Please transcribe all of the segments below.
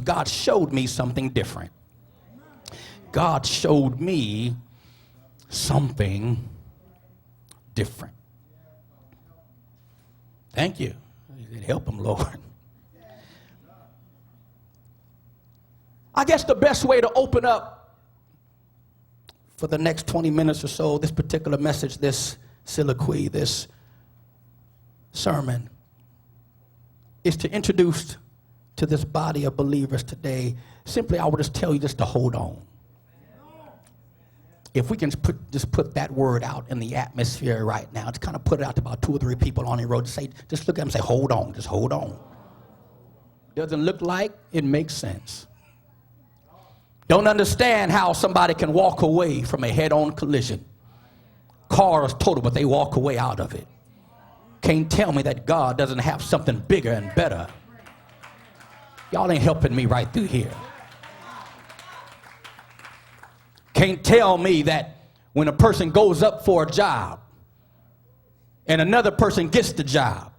God showed me something different. God showed me something different. Thank you. Help him, Lord. I guess the best way to open up for the next 20 minutes or so, this particular message, this soliloquy, this sermon, is to introduce to this body of believers today, simply I would just tell you just to hold on. If we can just put that word out in the atmosphere right now, just kind of put it out to about 2 or 3 people on the road, just look at them and say, hold on, just hold on. Doesn't look like it makes sense. Don't understand how somebody can walk away from a head-on collision. Car is total, but they walk away out of it. Can't tell me that God doesn't have something bigger and better. Y'all ain't helping me right through here. Can't tell me that when a person goes up for a job and another person gets the job,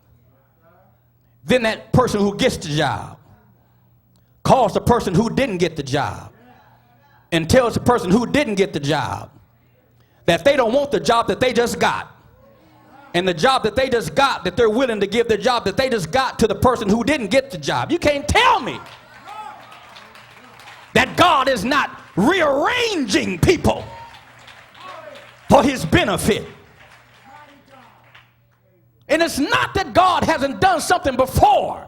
then that person who gets the job calls the person who didn't get the job and tells the person who didn't get the job that they don't want the job that they just got. And the job that they just got, that they're willing to give the job that they just got to the person who didn't get the job. You can't tell me that God is not rearranging people for his benefit. And it's not that God hasn't done something before,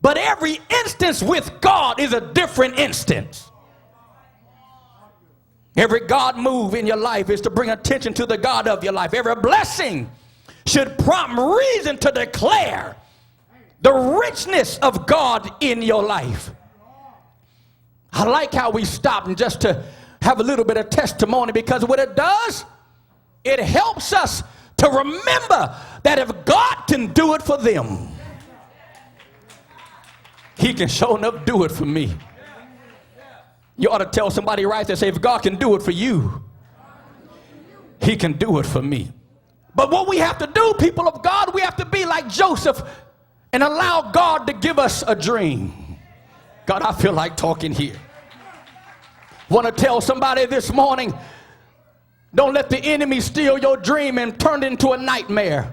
but every instance with God is a different instance. Every God move in your life is to bring attention to the God of your life. Every blessing should prompt reason to declare the richness of God in your life. I like how we stop and just to have a little bit of testimony, because what it does, it helps us to remember that if God can do it for them, he can sure enough do it for me. You ought to tell somebody right there, say, if God can do it for you, he can do it for me. But what we have to do, people of God, we have to be like Joseph and allow God to give us a dream. God, I feel like talking here. Want to tell somebody this morning, don't let the enemy steal your dream and turn it into a nightmare.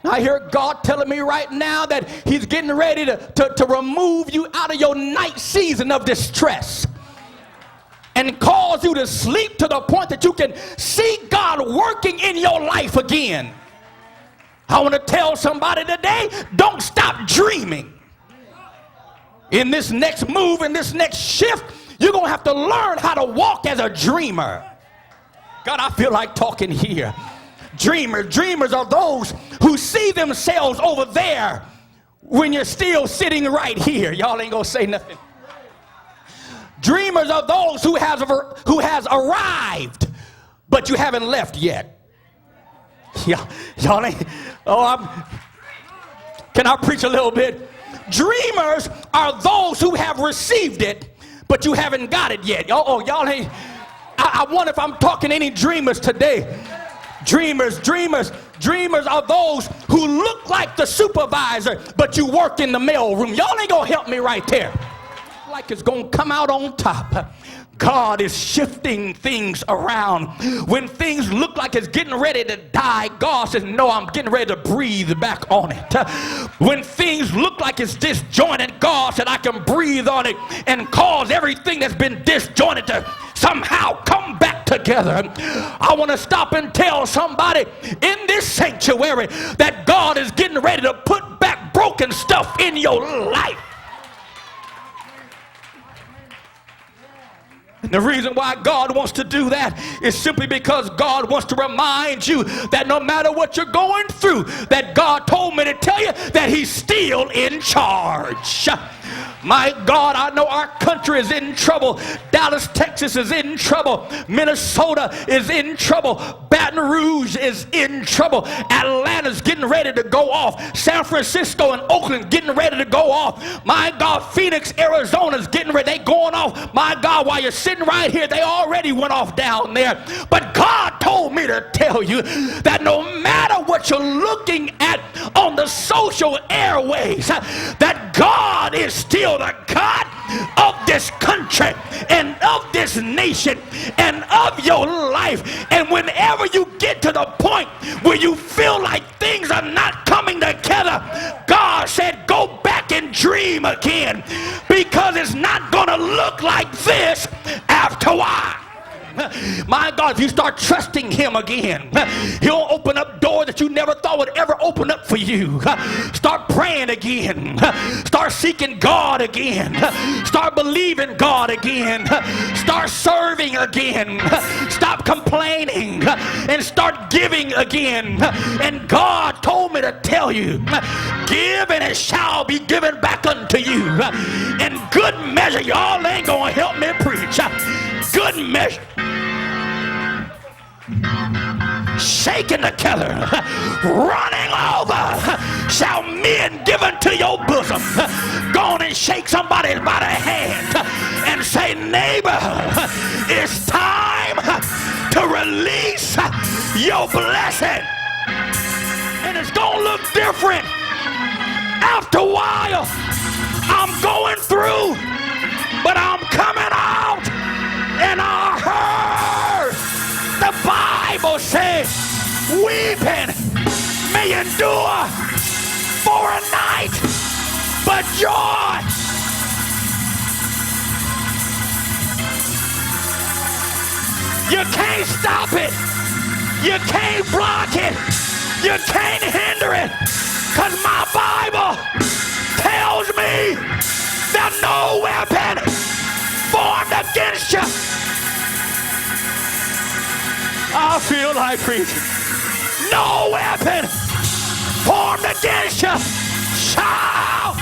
I hear God telling me right now that he's getting ready to remove you out of your night season of distress and cause you to sleep to the point that you can see God working in your life again. I want to tell somebody today, don't stop dreaming. In this next move, in this next shift, you're going to have to learn how to walk as a dreamer. God, I feel like talking here. Dreamers are those who see themselves over there when you're still sitting right here. Y'all ain't going to say nothing. Dreamers are those who has arrived, but you haven't left yet. Y'all ain't, can I preach a little bit? Dreamers are those who have received it, but you haven't got it yet. Y'all ain't, I wonder if I'm talking to any dreamers today. Dreamers are those who look like the supervisor, but you work in the mailroom. Y'all ain't gonna help me right there. Like it's gonna come out on top. God is shifting things around. When things look like it's getting ready to die, God says, no, I'm getting ready to breathe back on it. When things look like it's disjointed, God said, I can breathe on it and cause everything that's been disjointed to somehow come back together. I want to stop and tell somebody in this sanctuary that God is getting ready to put back broken stuff in your life. And the reason why God wants to do that is simply because God wants to remind you that no matter what you're going through, that God told me to tell you that he's still in charge. My God, I know our country is in trouble. Dallas, Texas is in trouble. Minnesota is in trouble. Baton Rouge is in trouble. Atlanta's getting ready to go off. San Francisco and Oakland getting ready to go off. My God, Phoenix, Arizona's getting ready. They going off. My God, while you're sitting right here, they already went off down there. But God told me to tell you that no matter what you're looking at on the social airways, that God is still the God of this country and of this nation and of your life. And whenever you get to the point where you feel like things are not coming together, God said, go back and dream again, because it's not going to look like this after a while. My God, if you start trusting him again, he'll open up doors that you never thought would ever open up for you. Start praying again. Start seeking God again. Start believing God again. Start serving again. Stop complaining and start giving again. And God told me to tell you, give and it shall be given back unto you. In good measure, y'all ain't gonna help me preach. Good measure, shaken together, running over, shall men give unto your bosom. Go on and shake somebody by the hand and say, neighbor, it's time to release your blessing. And it's gonna look different after a while. I'm going through, but I'm coming out. And I heard the Bible says, weeping may endure for a night, but joy. You can't stop it. You can't block it. You can't hinder it. Because my Bible tells me that no weapon formed against you. I feel like preaching. No weapon formed against you shall